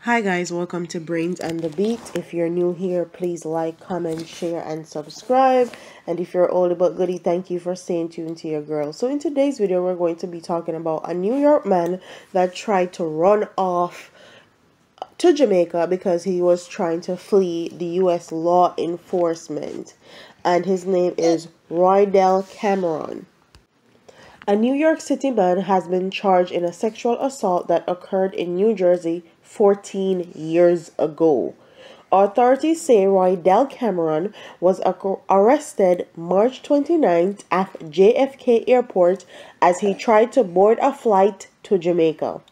Hi guys, welcome to Brains and the Beat. If you're new here, please like, comment, share, and subscribe. And if you're old but goodie, thank you for staying tuned to your girl. So in today's video, we're going to be talking about a New York man that tried to run off to Jamaica because he was trying to flee the U.S. law enforcement. And his name is Roydell Cameron. A New York City man has been charged in a sexual assault that occurred in New Jersey 14 years ago. Authorities say Roydell Cameron was arrested March 29th at JFK Airport as he tried to board a flight to Jamaica.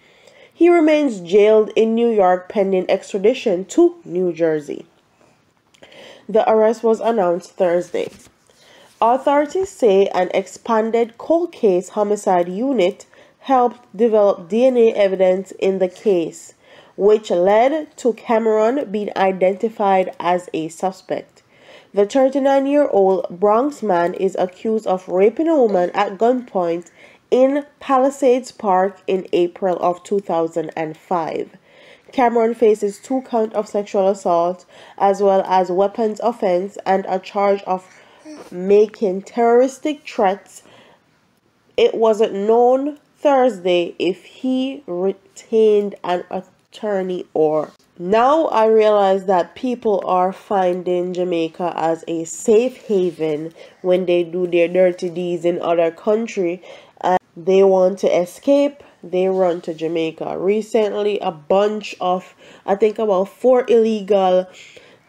He remains jailed in New York pending extradition to New Jersey. The arrest was announced Thursday. Authorities say an expanded cold case homicide unit helped develop DNA evidence in the case, which led to Cameron being identified as a suspect. The 39-year-old Bronx man is accused of raping a woman at gunpoint in Palisades Park in April of 2005. Cameron faces 2 counts of sexual assault as well as weapons offense and a charge of making terroristic threats. It wasn't known Thursday if he retained an attorney or. Now I realize that people are finding Jamaica as a safe haven when they do their dirty deeds in other country and they want to escape. They run to Jamaica. Recently, a bunch of, I think about 4 illegal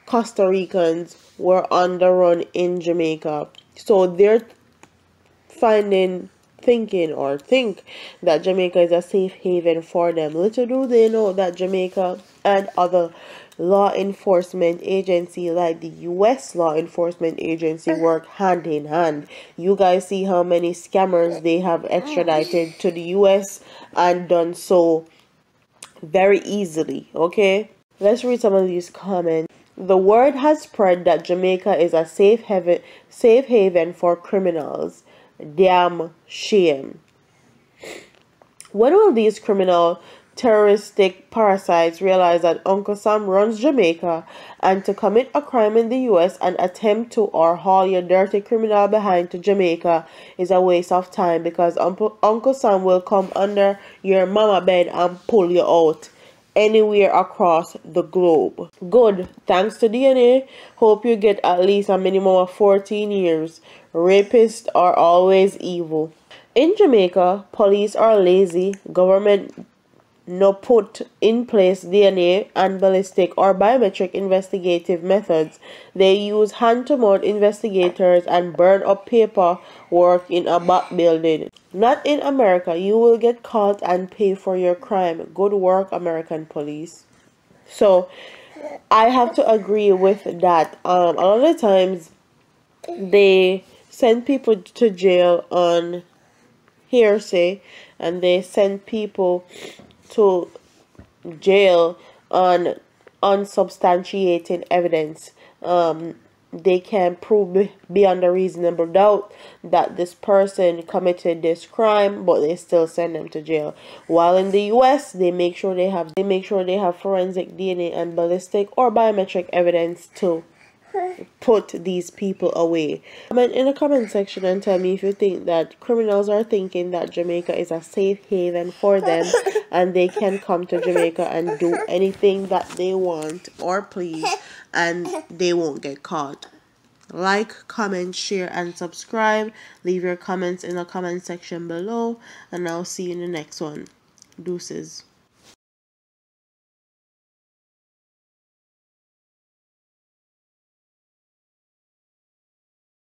Costa Ricans were on the run in Jamaica. So they're think that Jamaica is a safe haven for them. Little do they know that Jamaica and other law enforcement agency like the U.S. law enforcement agency work hand in hand. You guys see how many scammers they have extradited to the U.S. and done so very easily. Okay, let's read some of these comments. The word has spread that Jamaica is a safe haven for criminals. Damn shame. When will these criminal terroristic parasites realize that Uncle Sam runs Jamaica and to commit a crime in the US and attempt to or haul your dirty criminal behind to Jamaica is a waste of time because Uncle Sam will come under your mama bed and pull you out anywhere across the globe. Good. Thanks to DNA. Hope you get at least a minimum of 14 years. Rapists are always evil. In Jamaica, police are lazy. Government no put in place DNA and ballistic or biometric investigative methods. They use hand-to-mouth investigators and burn up paperwork in a back building. Not in America. You will get caught and pay for your crime. Good work, American police. So, I have to agree with that. A lot of times, they send people to jail on hearsay, and they send people to jail on unsubstantiated evidence. They can prove beyond a reasonable doubt that this person committed this crime, but they still send them to jail. While in the US, they make sure they have forensic DNA and ballistic or biometric evidence to put these people away. Comment in the comment section and tell me if you think that criminals are thinking that Jamaica is a safe haven for them and they can come to Jamaica and do anything that they want or please and they won't get caught. Like, comment, share, and subscribe. Leave your comments in the comment section below and I'll see you in the next one. Deuces.